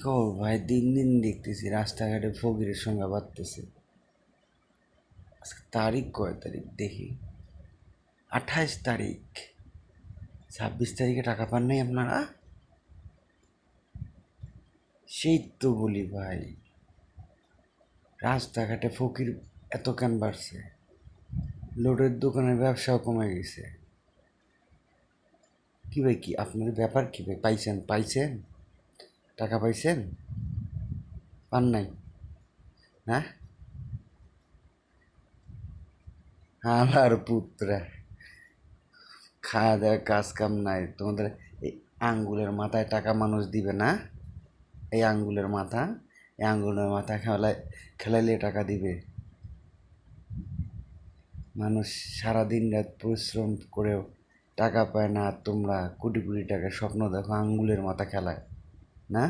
খবর ভাই? দিন দিন দেখতেছি রাস্তাঘাটে ফকিরের সংখ্যা বাড়তেছে। আজকে তারিখ কয় তারিখ দেখি? 28 তারিখ। 26 তারিখে টাকা পান নাই আপনারা? সেই তো বলি ভাই, রাস্তাঘাটে ফকির এত কেন বাড়ছে? লোডের দোকানের ব্যবসাও কমে গেছে। কি ভাই, কি আপনাদের ব্যাপার কি ভাই? পাইছেন টাকা পাইছেন? পান নাই? হ্যাঁ, আমার পুত্রা, খাওয়া দাওয়া কাজ কাম নাই তোমাদের? এই আঙ্গুলের মাথায় টাকা মানুষ দিবে না? এই আঙ্গুলের মাথা, এই আঙ্গুলের মাথা খেলাইলে টাকা দিবে মানুষ? সারাদিন রাত পরিশ্রম করেও টাকা পায় না, আর তোমরা কোটি কোটি টাকার স্বপ্ন দেখো আঙ্গুলের মাথা খেলায়, না?